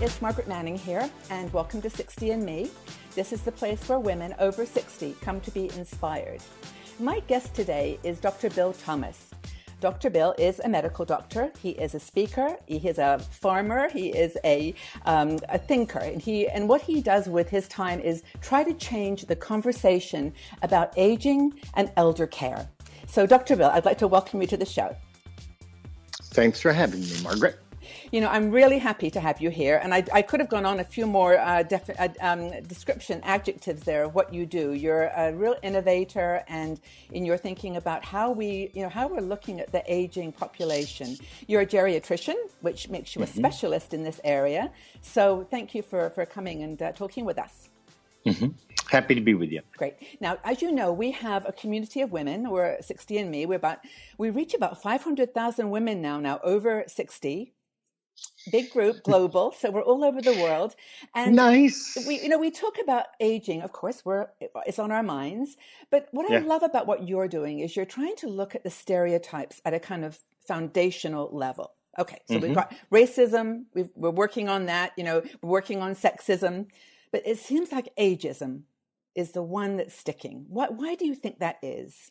it's Margaret Manning here, and welcome to 60 and Me. This is the place where women over 60 come to be inspired. My guest today is Dr. Bill Thomas. Dr. Bill is a medical doctor. He is a speaker. He is a farmer. He is a thinker. And what he does with his time is try to change the conversation about aging and elder care. So, Dr. Bill, I'd like to welcome you to the show. Thanks for having me, Margaret. You know, I'm really happy to have you here. And I could have gone on a few more description adjectives there of what you do. You're a real innovator, and in your thinking about how we're looking at the aging population. You're a geriatrician, which makes you a specialist in this area. So thank you for coming and talking with us. Happy to be with you. Great. Now, as you know, we have a community of women. We're 60 and Me. We reach about 500,000 women now over 60. Big group, global, so we're all over the world. And nice. We talk about aging, of course, it's on our minds. But what I love about what you're doing is you're trying to look at the stereotypes at a kind of foundational level. Okay, so we've got racism, we're working on that, we're working on sexism. But it seems like ageism is the one that's sticking. Why do you think that is?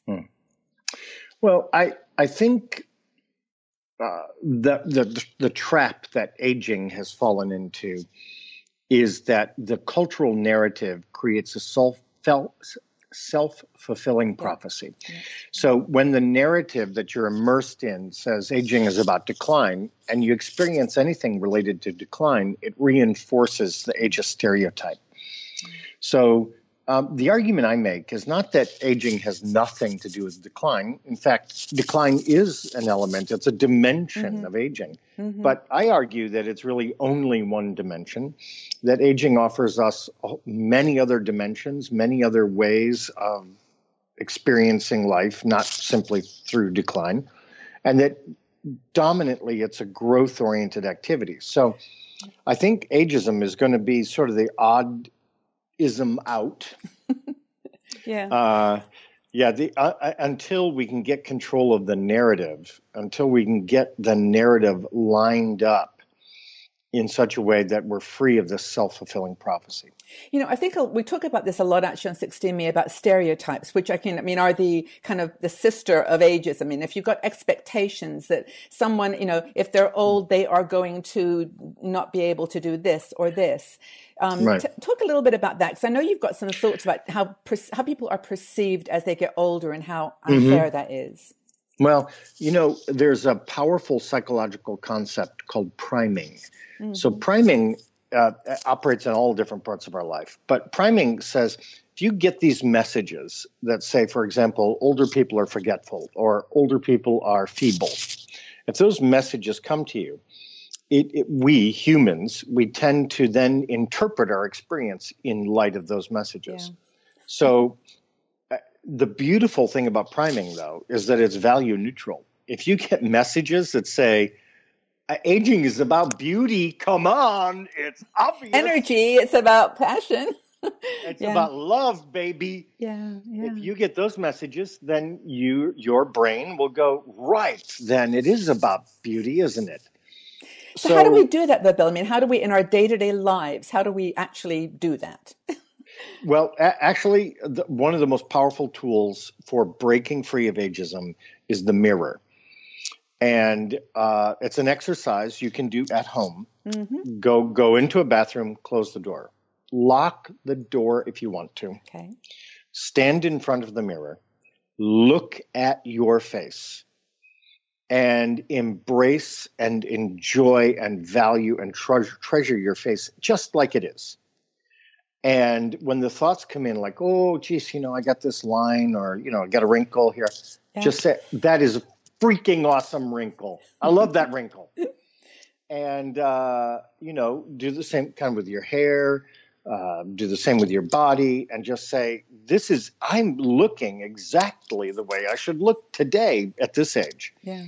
Well, I think the trap that aging has fallen into is that the cultural narrative creates a self-fulfilling prophecy. Yeah. So when the narrative that you're immersed in says aging is about decline, and you experience anything related to decline, it reinforces the ageist stereotype. So the argument I make is not that aging has nothing to do with decline. In fact, decline is an element. It's a dimension of aging. But I argue that it's really only one dimension, that aging offers us many other dimensions, many other ways of experiencing life, not simply through decline, and that dominantly it's a growth-oriented activity. So I think ageism is going to be sort of the odd ism out. Until we can get control of the narrative, until we can get the narrative lined up in such a way that we're free of this self-fulfilling prophecy. I think we talk about this a lot actually on 60 and Me about stereotypes, which are the kind of the sister of ageism. If you've got expectations that someone, if they're old, they are going to not be able to do this or this. Right. Talk a little bit about that, because I know you've got some thoughts about how people are perceived as they get older and how unfair that is. Well, there's a powerful psychological concept called priming. So priming operates in all different parts of our life. But priming says, if you get these messages that say, for example, older people are forgetful or older people are feeble, if those messages come to you, we humans, we tend to then interpret our experience in light of those messages. Yeah. So the beautiful thing about priming, though, is that it's value neutral. If you get messages that say, aging is about beauty, come on, it's obvious. Energy, it's about passion. It's about love, baby. Yeah. If you get those messages, then your brain will go, right, then it is about beauty, isn't it? So how do we do that, though, Bill? How do we, in our day-to-day lives, how do we actually do that? Well, actually, one of the most powerful tools for breaking free of ageism is the mirror. And it's an exercise you can do at home. Go into a bathroom, close the door. Lock the door if you want to. Okay. Stand in front of the mirror. Look at your face. And embrace and enjoy and value and treasure your face just like it is. And when the thoughts come in like, oh, geez, I got this line or, I got a wrinkle here, just say, that is a freaking awesome wrinkle. I love that wrinkle. And, do the same kind of with your hair, do the same with your body, and just say, I'm looking exactly the way I should look today at this age. Yeah.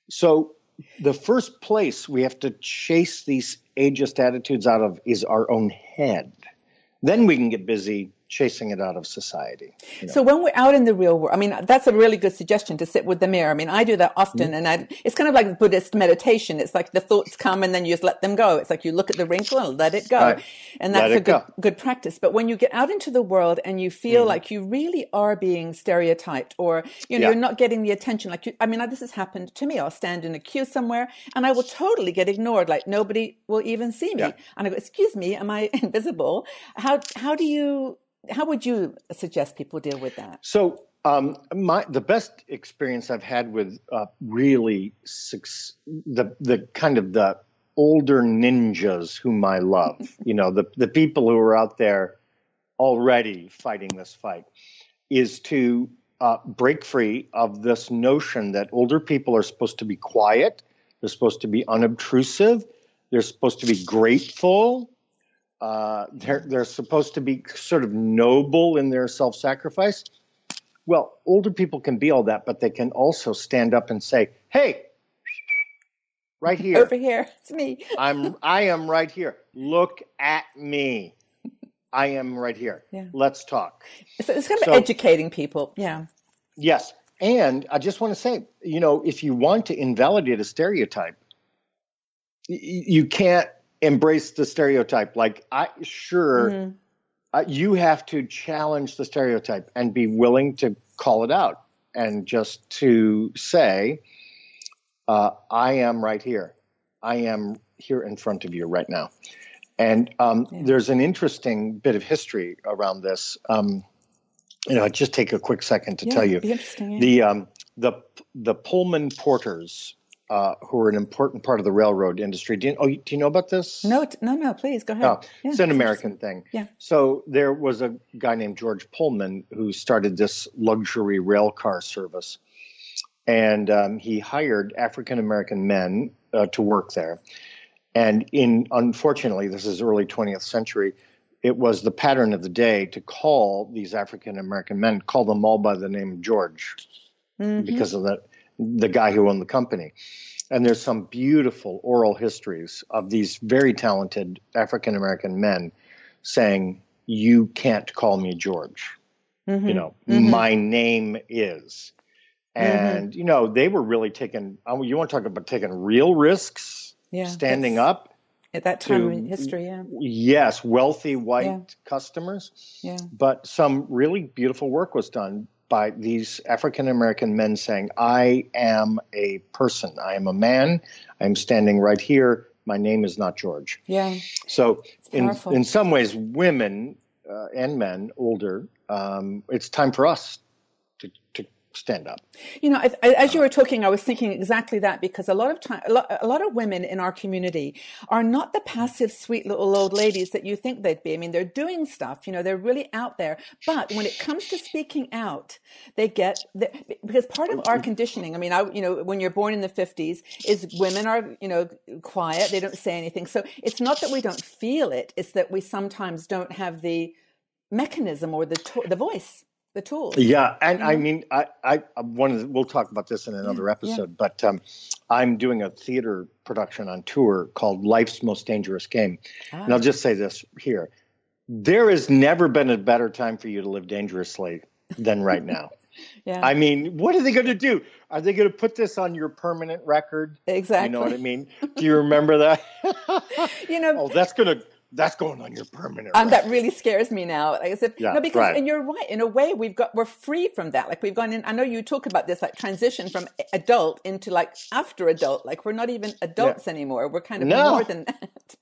So the first place we have to chase these ageist attitudes out of is our own head. Then we can get busy chasing it out of society. So when we're out in the real world, I mean, that's a really good suggestion, to sit with the mirror. I mean, I do that often, and it's kind of like Buddhist meditation. It's like the thoughts come and then you just let them go. It's like you look at the wrinkle and let it go. Right. And that's a good practice. But when you get out into the world and you feel like you really are being stereotyped, or, you're not getting the attention, this has happened to me. I'll stand in a queue somewhere and I will totally get ignored. Like nobody will even see me. And I go, excuse me, am I invisible? How would you suggest people deal with that? So the best experience I've had with really the kind of the older ninjas whom I love, the people who are out there already fighting this fight, is to break free of this notion that older people are supposed to be quiet, they're supposed to be unobtrusive, they're supposed to be grateful. They're supposed to be sort of noble in their self-sacrifice. Well, older people can be all that, but they can also stand up and say, "Hey, right here, over here, it's me. I am right here. Look at me. I am right here. Yeah. Let's talk." So it's kind of educating people. Yeah. Yes, and I just want to say, if you want to invalidate a stereotype, you can't embrace the stereotype. You have to challenge the stereotype and be willing to call it out and just to say, I am right here. I am here in front of you right now. And there's an interesting bit of history around this. Just take a quick second to tell you. The Pullman porters, who are an important part of the railroad industry. Do you know about this? No, please go ahead. It's an American thing. Yeah. So there was a guy named George Pullman who started this luxury rail car service, and he hired African-American men to work there. And unfortunately, this is early 20th century, it was the pattern of the day to call these African-American men, call them all by the name of George, because of the guy who owned the company. And there's some beautiful oral histories of these very talented African-American men saying, "You can't call me George. My name is." And, they were really taking, you want to talk about taking real risks, standing up. At that time in history, Yes, wealthy white customers. Yeah. But some really beautiful work was done by these African-American men saying, "I am a person. I am a man. I'm standing right here. My name is not George." Yeah. So in some ways, women and men, older, it's time for us to stand up. As you were talking, I was thinking exactly that, because a lot of women in our community are not the passive, sweet little old ladies that you think they'd be. I mean, they're doing stuff, they're really out there. But when it comes to speaking out, because part of our conditioning, when you're born in the 50s, is women are, quiet. They don't say anything. So it's not that we don't feel it. It's that we sometimes don't have the mechanism or the voice. The tools. Yeah, and we'll talk about this in another episode, but I'm doing a theater production on tour called Life's Most Dangerous Game. And I'll just say this here. There has never been a better time for you to live dangerously than right now. Yeah. What are they going to do? Are they going to put this on your permanent record? Exactly. You know what I mean? Do you remember that? That's going on your permanent record. That really scares me now. And you're right. In a way, we're free from that. Like we've gone in. I know you talk about this, like transition from adult into like after adult. Like we're not even adults anymore. We're kind of more than that.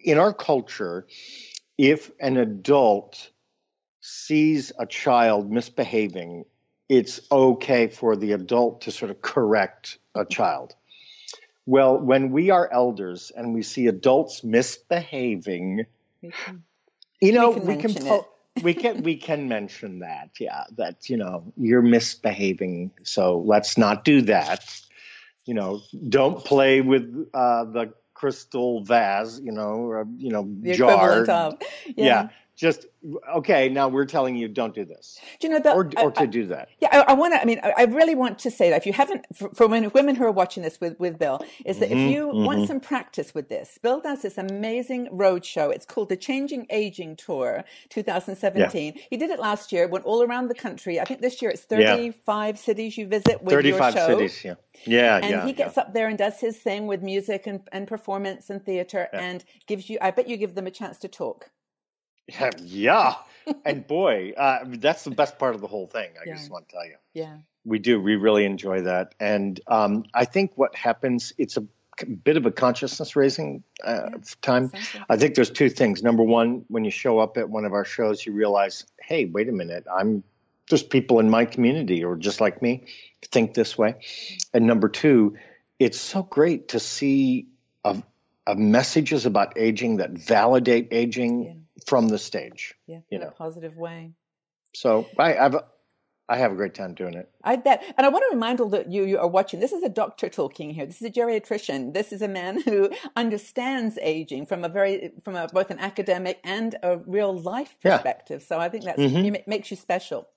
In our culture, if an adult sees a child misbehaving, it's okay for the adult to sort of correct a child. Well, when we are elders and we see adults misbehaving, we can mention that. Yeah, that you're misbehaving, so let's not do that. Don't play with the crystal vase, or the jar. Equivalent of. Yeah, just, okay, now we're telling you don't do this. Do you know that? Or to do that. Yeah, I want to, I really want to say that if you haven't, for women who are watching this with Bill, is that if you want some practice with this, Bill does this amazing road show. It's called the Changing Aging Tour 2017. Yeah. He did it last year, went all around the country. I think this year it's 35 cities you visit with your show. 35 cities, yeah. Yeah, and he gets up there and does his thing with music and performance and theater and gives you, I bet you give them a chance to talk. Yeah. And boy, that's the best part of the whole thing. I just want to tell you. Yeah. We do. We really enjoy that. And I think what happens, it's a bit of a consciousness raising time. I think there's two things. Number one, when you show up at one of our shows, you realize, hey, wait a minute, there's people in my community or just like me think this way. And number two, it's so great to see messages about aging that validate aging from the stage. Yeah, in a positive way. So I have a great time doing it. I bet. And I want to remind all that you are watching, this is a doctor talking here. This is a geriatrician. This is a man who understands aging from both an academic and a real life perspective. So I think that makes you special.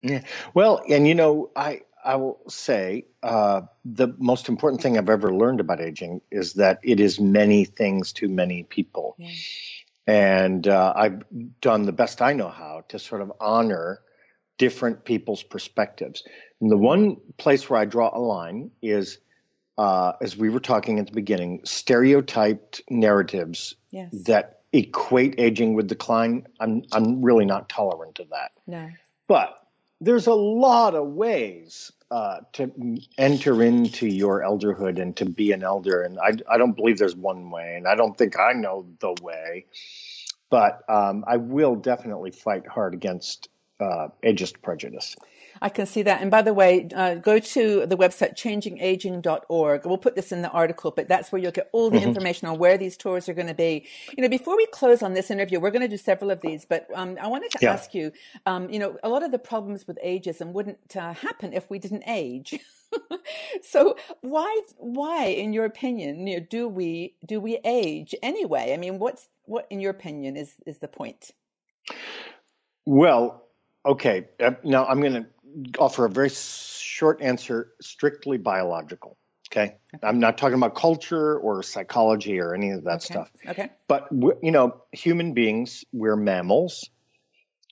Yeah. Well, and I will say the most important thing I've ever learned about aging is that it is many things to many people. Yeah. And I've done the best I know how to sort of honor different people's perspectives. And the one place where I draw a line is, as we were talking at the beginning, stereotyped narratives that equate aging with decline. I'm really not tolerant of that. No. But there's a lot of ways to enter into your elderhood and to be an elder. And I don't believe there's one way, and I don't think I know the way. But I will definitely fight hard against ageist prejudice. I can see that. And by the way, go to the website changingaging.org. We'll put this in the article, but that's where you'll get all the information on where these tours are going to be. Before we close on this interview, we're going to do several of these, but I wanted to ask you, a lot of the problems with ageism wouldn't happen if we didn't age. So why, in your opinion, do we age anyway? I mean, what in your opinion is the point? Well, okay. Now I'm going to offer a very short answer, strictly biological. Okay. I'm not talking about culture or psychology or any of that stuff. Okay. But, human beings, we're mammals.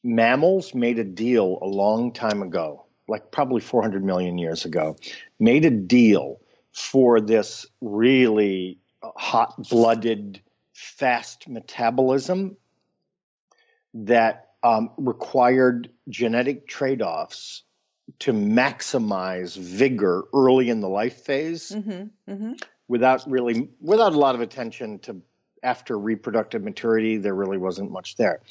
Mammals made a deal a long time ago, like probably 400 million years ago, made a deal for this really hot-blooded, fast metabolism that required genetic trade-offs to maximize vigor early in the life phase without a lot of attention to after reproductive maturity. There really wasn't much there.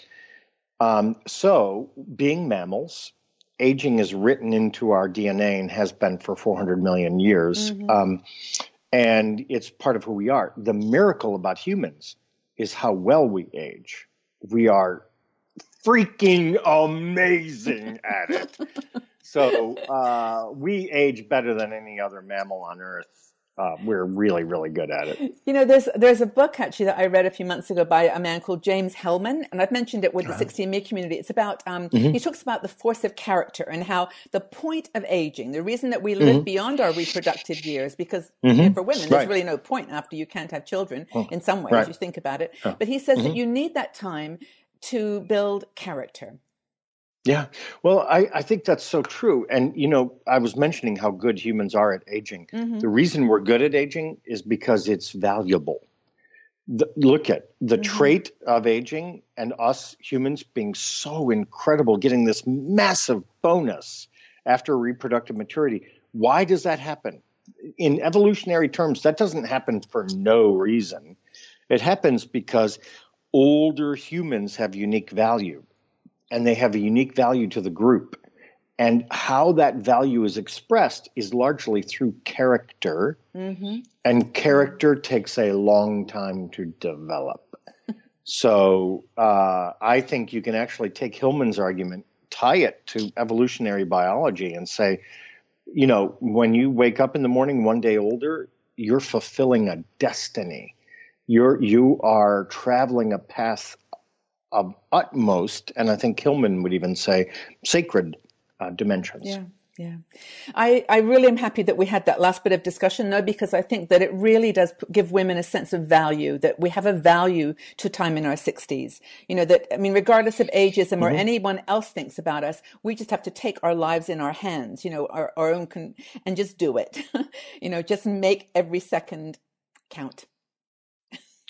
So being mammals, aging is written into our DNA and has been for 400 million years. And it's part of who we are. The miracle about humans is how well we age. We are freaking amazing at it. So we age better than any other mammal on Earth. We're really, really good at it. There's a book actually that I read a few months ago by a man called James Hellman, and I've mentioned it with the 60andMe community. It's about, he talks about the force of character and how the point of aging, the reason that we live beyond our reproductive years, because for women, there's really no point after you can't have children in some ways, you think about it. But he says that you need that time to build character. Yeah, well, I think that's so true. And, I was mentioning how good humans are at aging. The reason we're good at aging is because it's valuable. Look at the trait of aging and us humans being so incredible, getting this massive bonus after reproductive maturity. Why does that happen? In evolutionary terms, that doesn't happen for no reason. It happens because older humans have unique value. And they have a unique value to the group. And how that value is expressed is largely through character. And character takes a long time to develop. So I think you can actually take Hillman's argument, tie it to evolutionary biology and say, when you wake up in the morning one day older, you're fulfilling a destiny. You are traveling a path of utmost, and I think Hillman would even say sacred dimensions. Yeah. Yeah. I really am happy that we had that last bit of discussion, though, because I think that it really does give women a sense of value, that we have a value to time in our 60s. You know, that, I mean, regardless of ageism or anyone else thinks about us, we just have to take our lives in our hands, you know, our own, and just do it. You know, just make every second count.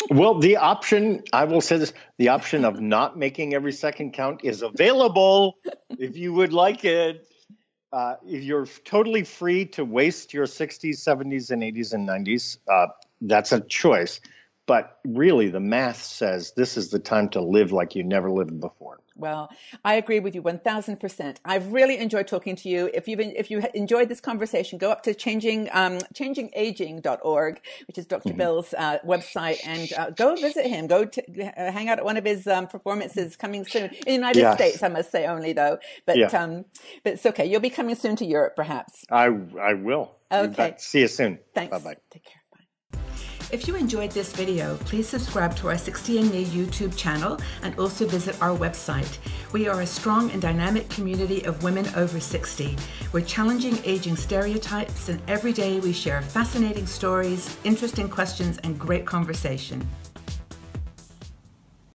Well, the option, I will say this, the option of not making every second count is available if you would like it. If you're totally free to waste your 60s, 70s, and 80s and 90s, that's a choice. But really, the math says this is the time to live like you never lived before. Well, I agree with you 1000%. I've really enjoyed talking to you. If you enjoyed this conversation, go up to changingaging.org, which is Dr. Bill's website, and go visit him. Go hang out at one of his performances coming soon. In the United States, I must say only, though. But it's okay. You'll be coming soon to Europe, perhaps. I will. Okay. See you soon. Thanks. Bye-bye. Take care. If you enjoyed this video, please subscribe to our 60andMe YouTube channel and also visit our website. We are a strong and dynamic community of women over 60. We're challenging aging stereotypes, and every day we share fascinating stories, interesting questions, and great conversation.